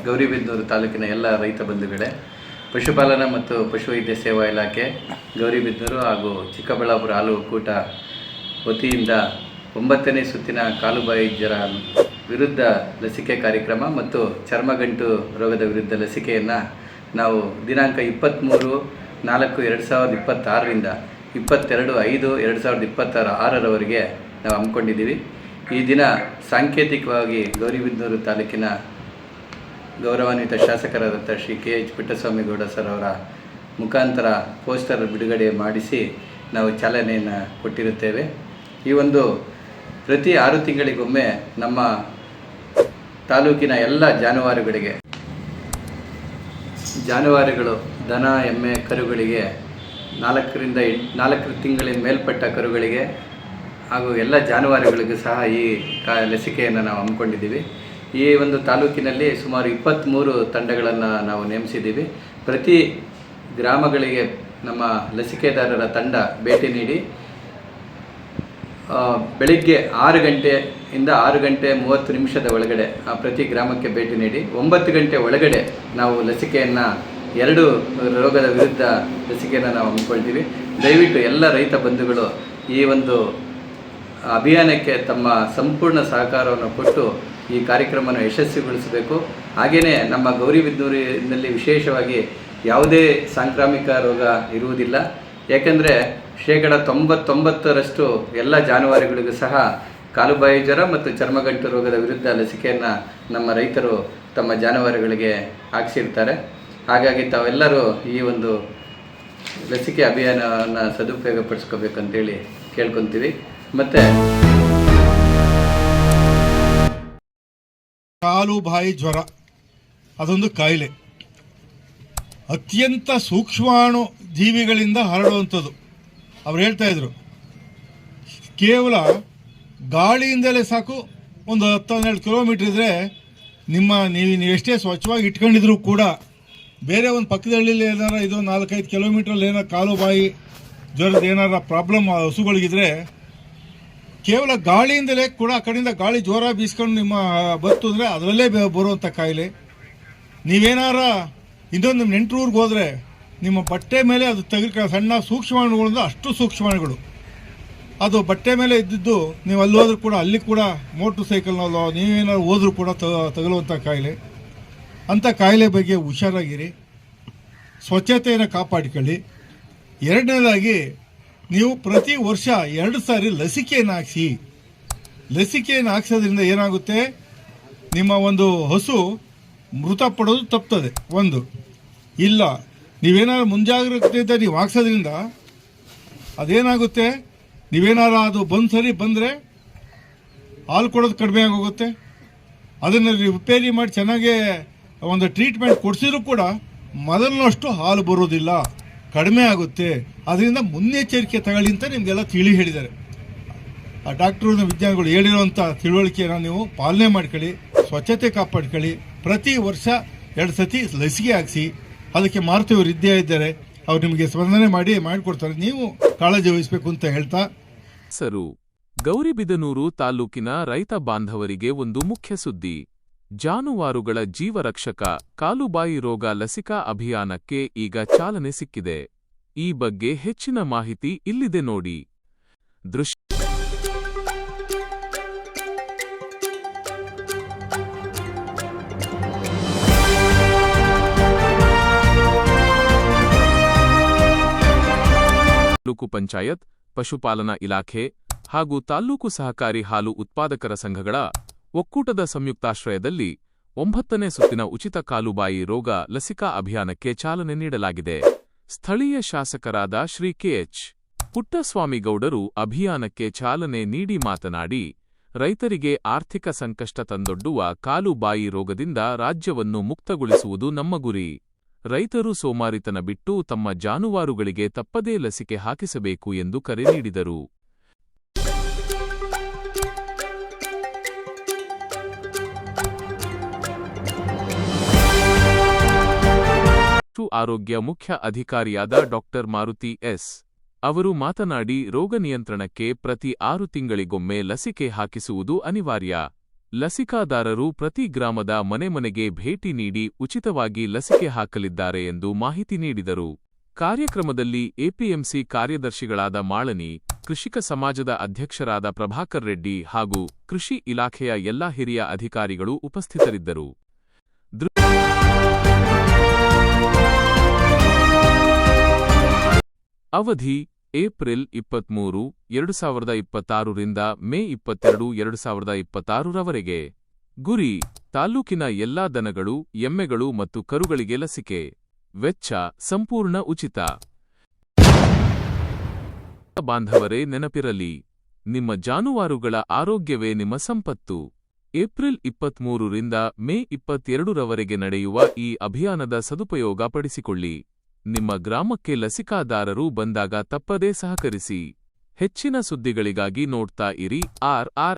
ಗೌರಿಬಿದನೂರು ತಾಲೂಕಿನ ಎಲ್ಲ ರೈತ ಬಂಧುಗಳೇ, ಪಶುಪಾಲನಾ ಮತ್ತು ಪಶುವೈದ್ಯ ಸೇವಾ ಇಲಾಖೆ ಗೌರಿಬಿದನೂರು ಹಾಗೂ ಚಿಕ್ಕಬಳ್ಳಾಪುರ ಹಾಲು ಒಕ್ಕೂಟ ವತಿಯಿಂದ 9ನೇ ಸುತ್ತಿನ ಕಾಲುಬಾಯಿ ಜ್ವರ ವಿರುದ್ಧ ಲಸಿಕೆ ಕಾರ್ಯಕ್ರಮ ಮತ್ತು ಚರ್ಮಗಂಟು ರೋಗದ ವಿರುದ್ಧ ಲಸಿಕೆಯನ್ನು ನಾವು ದಿನಾಂಕ 23/4/2026ರಿಂದ 22/5/2026ರವರೆಗೆ ನಾವು ಹಮ್ಮಿಕೊಂಡಿದ್ದೀವಿ. ಈ ದಿನ ಸಾಂಕೇತಿಕವಾಗಿ ಗೌರಿಬಿದನೂರು ತಾಲೂಕಿನ ಗೌರವಾನ್ವಿತ ಶಾಸಕರಾದಂಥ ಶ್ರೀ KH ಪುಟ್ಟಸ್ವಾಮಿಗೌಡ ಸರ್ ಅವರ ಮುಖಾಂತರ ಪೋಸ್ಟರ್ ಬಿಡುಗಡೆ ಮಾಡಿಸಿ ನಾವು ಚಾಲನೆಯನ್ನು ಕೊಟ್ಟಿರುತ್ತೇವೆ. ಈ ಒಂದು ಪ್ರತಿ 6 ತಿಂಗಳಿಗೊಮ್ಮೆ ನಮ್ಮ ತಾಲೂಕಿನ ಎಲ್ಲ ಜಾನುವಾರುಗಳು ದನ, ಎಮ್ಮೆ, ಕರುಗಳಿಗೆ 4 ತಿಂಗಳಿನ ಮೇಲ್ಪಟ್ಟ ಕರುಗಳಿಗೆ ಹಾಗೂ ಎಲ್ಲ ಜಾನುವಾರುಗಳಿಗೂ ಸಹ ಈ ಲಸಿಕೆಯನ್ನು ನಾವು ಹಮ್ಮಿಕೊಂಡಿದ್ದೀವಿ. ಈ ಒಂದು ತಾಲೂಕಿನಲ್ಲಿ ಸುಮಾರು 23 ತಂಡಗಳನ್ನು ನಾವು ನೇಮಿಸಿದ್ದೀವಿ. ಪ್ರತಿ ಗ್ರಾಮಗಳಿಗೆ ನಮ್ಮ ಲಸಿಕೆದಾರರ ತಂಡ ಭೇಟಿ ನೀಡಿ ಬೆಳಿಗ್ಗೆ 6 ಗಂಟೆಯಿಂದ 6:30 ಒಳಗಡೆ ಪ್ರತಿ ಗ್ರಾಮಕ್ಕೆ ಭೇಟಿ ನೀಡಿ 9 ಗಂಟೆ ಒಳಗಡೆ ನಾವು ಲಸಿಕೆಯನ್ನು 2 ರೋಗದ ವಿರುದ್ಧ ಲಸಿಕೆಯನ್ನು ನಾವು ಹಮ್ಮಿಕೊಳ್ತೀವಿ. ದಯವಿಟ್ಟು ಎಲ್ಲ ರೈತ ಬಂಧುಗಳು ಈ ಒಂದು ಅಭಿಯಾನಕ್ಕೆ ತಮ್ಮ ಸಂಪೂರ್ಣ ಸಹಕಾರವನ್ನು ಕೊಟ್ಟು ಈ ಕಾರ್ಯಕ್ರಮವನ್ನು ಯಶಸ್ವಿಗೊಳಿಸಬೇಕು. ಹಾಗೆಯೇ ನಮ್ಮ ಗೌರಿಬಿದನೂರಿನಲ್ಲಿ ವಿಶೇಷವಾಗಿ ಯಾವುದೇ ಸಾಂಕ್ರಾಮಿಕ ರೋಗ ಇರುವುದಿಲ್ಲ. ಯಾಕೆಂದರೆ 99% ಎಲ್ಲ ಜಾನುವಾರುಗಳಿಗೂ ಸಹ ಕಾಲುಬಾಯಿ ಜ್ವರ ಮತ್ತು ಚರ್ಮಗಂಟು ರೋಗದ ವಿರುದ್ಧ ಲಸಿಕೆಯನ್ನು ನಮ್ಮ ರೈತರು ತಮ್ಮ ಜಾನುವಾರುಗಳಿಗೆ ಹಾಕಿಸಿರ್ತಾರೆ. ಹಾಗಾಗಿ ತಾವೆಲ್ಲರೂ ಈ ಒಂದು ಲಸಿಕೆ ಅಭಿಯಾನವನ್ನು ಸದುಪಯೋಗಪಡಿಸ್ಕೋಬೇಕಂತೇಳಿ ಕೇಳ್ಕೊತೀವಿ. ಮತ್ತು ಕಾಲುಬಾಯಿ ಜ್ವರ ಅದೊಂದು ಕಾಯಿಲೆ, ಅತ್ಯಂತ ಸೂಕ್ಷ್ಮಾಣು ಜೀವಿಗಳಿಂದ ಹರಡುವಂಥದ್ದು. ಅವ್ರು ಹೇಳ್ತಾ ಇದ್ರು, ಕೇವಲ ಗಾಳಿಯಿಂದಲೇ ಸಾಕು ಒಂದು 10-12 ಕಿಲೋಮೀಟರ್ ಇದ್ದರೆ ನೀವು ಎಷ್ಟೇ ಸ್ವಚ್ಛವಾಗಿ ಇಟ್ಕೊಂಡಿದ್ರು ಕೂಡ ಬೇರೆ ಒಂದು ಪಕ್ಕದ ಹಳ್ಳಿಲಿ ಏನಾರ ಇದು 4-5 ಕಿಲೋಮೀಟ್ರಲ್ಲಿ ಏನಾರ ಕಾಲುಬಾಯಿ ಜ್ವರದ ಏನಾರ ಪ್ರಾಬ್ಲಮ್ ಹಸುಗಳಿಗಿದ್ರೆ ಕೇವಲ ಗಾಳಿಯಿಂದಲೇ ಕೂಡ ಆ ಕಡೆಯಿಂದ ಗಾಳಿ ಜೋರ ಬೀಸ್ಕೊಂಡು ನಿಮ್ಮ ಬತ್ತು ಅಂದರೆ ಅದರಲ್ಲೇ ಬರುವಂಥ ಕಾಯಿಲೆ. ನೀವೇನಾರ ಇನ್ನೊಂದು ನಿಮ್ಮ ನೆಂಟರೂರಿಗೆ ಹೋದರೆ ನಿಮ್ಮ ಬಟ್ಟೆ ಮೇಲೆ ಅದು ಸಣ್ಣ ಸೂಕ್ಷ್ಮಾಣುಗಳಿಂದ ಅಷ್ಟು ಸೂಕ್ಷ್ಮಾಣುಗಳು ಅದು ಬಟ್ಟೆ ಮೇಲೆ ಇದ್ದಿದ್ದು ನೀವು ಅಲ್ಲಿ ಹೋದ್ರೂ ಕೂಡ ಅಲ್ಲಿ ಕೂಡ ಮೋಟ್ರ್ ಸೈಕಲ್ನಲ್ಲೋ ನೀವೇನಾದ್ರು ಹೋದ್ರೂ ಕೂಡ ತಗಲುವಂಥ ಕಾಯಿಲೆ. ಅಂಥ ಕಾಯಿಲೆ ಬಗ್ಗೆ ಹುಷಾರಾಗಿರಿ, ಸ್ವಚ್ಛತೆಯನ್ನು ಕಾಪಾಡಿಕೊಳ್ಳಿ. ಎರಡನೇದಾಗಿ ನೀವು ಪ್ರತಿ ವರ್ಷ 2 ಸಾರಿ ಲಸಿಕೆಯನ್ನು ಹಾಕಿಸಿ. ಲಸಿಕೆಯನ್ನು ಹಾಕ್ಸೋದ್ರಿಂದ ಏನಾಗುತ್ತೆ, ನಿಮ್ಮ ಒಂದು ಹಸು ಮೃತಪಡೋದು ತಪ್ತದೆ. ಒಂದು ಇಲ್ಲ, ನೀವೇನಾದ್ರು ಮುಂಜಾಗ್ರತೆಯಿಂದ ನೀವು ಹಾಕ್ಸೋದ್ರಿಂದ ಅದೇನಾಗುತ್ತೆ, ನೀವೇನಾರು ಅದು ಬಂದರೆ ಹಾಲು ಕೊಡೋದು ಕಡಿಮೆ ಆಗೋಗುತ್ತೆ. ಅದನ್ನು ರಿಪೇರಿ ಮಾಡಿ ಚೆನ್ನಾಗೇ ಒಂದು ಟ್ರೀಟ್ಮೆಂಟ್ ಕೊಡಿಸಿದ್ರು ಕೂಡ ಮೊದಲಿನಷ್ಟು ಹಾಲು ಬರೋದಿಲ್ಲ, ಕಡಿಮೆ ಆಗುತ್ತೆ. ಅದರಿಂದ ಮುನ್ನೆಚ್ಚರಿಕೆ ತಗೊಳ್ಳಿ ಅಂತ ನಿಮಗೆಲ್ಲ ಹೇಳಿದ್ದಾರೆ. ಆ ಡಾಕ್ಟ್ರು ವಿಜ್ಞಾನಿಗಳು ಹೇಳಿರುವಂಥ ತಿಳುವಳಿಕೆಯನ್ನು ನೀವು ಪಾಲನೆ ಮಾಡ್ಕೊಳ್ಳಿ, ಸ್ವಚ್ಛತೆ ಕಾಪಾಡ್ಕೊಳ್ಳಿ. ಪ್ರತಿ ವರ್ಷ 2 ಸತಿ ಲಸಿಕೆ ಹಾಕಿಸಿ. ಅದಕ್ಕೆ ಮಾರುತಿಯವರು ಇದ್ದಾರೆ, ಅವ್ರು ನಿಮಗೆ ಸ್ಪಂದನೆ ಮಾಡಿಕೊಡ್ತಾರೆ. ನೀವು ಕಾಳಜಿ ವಹಿಸಬೇಕು ಅಂತ ಹೇಳ್ತಾ ಗೌರಿಬಿದನೂರು ತಾಲೂಕಿನ ರೈತ ಬಾಂಧವರಿಗೆ ಒಂದು ಮುಖ್ಯ ಸುದ್ದಿ. ಜಾನುವಾರುಗಳ ಜೀವರಕ್ಷಕ ಕಾಲುಬಾಯಿ ರೋಗ ಲಸಿಕಾ ಅಭಿಯಾನಕ್ಕೆ ಈಗ ಚಾಲನೆ ಸಿಕ್ಕಿದೆ. ಈ ಬಗ್ಗೆ ಹೆಚ್ಚಿನ ಮಾಹಿತಿ ಇಲ್ಲಿದೆ ನೋಡಿ. ತಾಲೂಕು ಪಂಚಾಯತ್, ಪಶುಪಾಲನಾ ಇಲಾಖೆ ಹಾಗೂ ತಾಲ್ಲೂಕು ಸಹಕಾರಿ ಹಾಲು ಉತ್ಪಾದಕರ ಸಂಘಗಳ ಒಕ್ಕೂಟದ ಸಂಯುಕ್ತಾಶ್ರಯದಲ್ಲಿ 9ನೇ ಸುತ್ತಿನ ಉಚಿತ ಕಾಲುಬಾಯಿ ರೋಗ ಲಸಿಕಾ ಅಭಿಯಾನಕ್ಕೆ ಚಾಲನೆ ನೀಡಲಾಗಿದೆ. ಸ್ಥಳೀಯ ಶಾಸಕರಾದ ಶ್ರೀ KH ಪುಟ್ಟಸ್ವಾಮಿಗೌಡರು ಅಭಿಯಾನಕ್ಕೆ ಚಾಲನೆ ನೀಡಿ ಮಾತನಾಡಿ, ರೈತರಿಗೆ ಆರ್ಥಿಕ ಸಂಕಷ್ಟ ತಂದೊಡ್ಡುವ ಕಾಲುಬಾಯಿ ರೋಗದಿಂದ ರಾಜ್ಯವನ್ನು ಮುಕ್ತಗೊಳಿಸುವುದು ನಮ್ಮ ಗುರಿ. ರೈತರು ಸೋಮಾರಿತನ ಬಿಟ್ಟು ತಮ್ಮ ಜಾನುವಾರುಗಳಿಗೆ ತಪ್ಪದೇ ಲಸಿಕೆ ಹಾಕಿಸಬೇಕು ಎಂದು ಕರೆ ನೀಡಿದರು. ಪಶು ಆರೋಗ್ಯ ಮುಖ್ಯ ಅಧಿಕಾರಿಯಾದ ಡಾ. ಮಾರುತಿ ಎಸ್. ಅವರು ಮಾತನಾಡಿ, ರೋಗ ನಿಯಂತ್ರಣಕ್ಕೆ ಪ್ರತಿ 6 ತಿಂಗಳಿಗೊಮ್ಮೆ ಲಸಿಕೆ ಹಾಕಿಸುವುದು ಅನಿವಾರ್ಯ. ಲಸಿಕಾದಾರರು ಪ್ರತಿ ಗ್ರಾಮದ ಮನೆಗೆ ಭೇಟಿ ನೀಡಿ ಉಚಿತವಾಗಿ ಲಸಿಕೆ ಹಾಕಲಿದ್ದಾರೆ ಎಂದು ಮಾಹಿತಿ ನೀಡಿದರು. ಕಾರ್ಯಕ್ರಮದಲ್ಲಿ ಎಪಿಎಂಸಿ ಕಾರ್ಯದರ್ಶಿಗಳಾದ ಮಾಳನಿ, ಕೃಷಿಕ ಸಮಾಜದ ಅಧ್ಯಕ್ಷರಾದ ಪ್ರಭಾಕರ್ ರೆಡ್ಡಿ ಹಾಗೂ ಕೃಷಿ ಇಲಾಖೆಯ ಎಲ್ಲಾ ಹಿರಿಯ ಅಧಿಕಾರಿಗಳು ಉಪಸ್ಥಿತರಿದ್ದರು. ಅವಧಿ ಏಪ್ರಿಲ್ 23, 2026 ರಿಂದ ಮೇ 22, 2026 ರವರೆಗೆ. ಗುರಿ: ತಾಲ್ಲೂಕಿನ ಎಲ್ಲಾ ದನಗಳು, ಎಮ್ಮೆಗಳು ಮತ್ತು ಕರುಗಳಿಗೆ ಲಸಿಕೆ. ವೆಚ್ಚ ಸಂಪೂರ್ಣ ಉಚಿತ. ಬಾಂಧವರೇ, ನೆನಪಿರಲಿ, ನಿಮ್ಮ ಜಾನುವಾರುಗಳ ಆರೋಗ್ಯವೇ ನಿಮ್ಮ ಸಂಪತ್ತು. ಏಪ್ರಿಲ್ 23 ರಿಂದ ಮೇ 22 ರವರೆಗೆ ನಡೆಯುವ ಈ ಅಭಿಯಾನದ ಸದುಪಯೋಗ ಪಡಿಸಿಕೊಳ್ಳಿ. ನಿಮ್ಮ ಗ್ರಾಮಕ್ಕೆ ಲಸಿಕಾದಾರರು ಬಂದಾಗ ತಪ್ಪದೇ ಸಹಕರಿಸಿ. ಹೆಚ್ಚಿನ ಸುದ್ದಿಗಳಿಗಾಗಿ ನೋಡ್ತಾ ಇರಿ RR.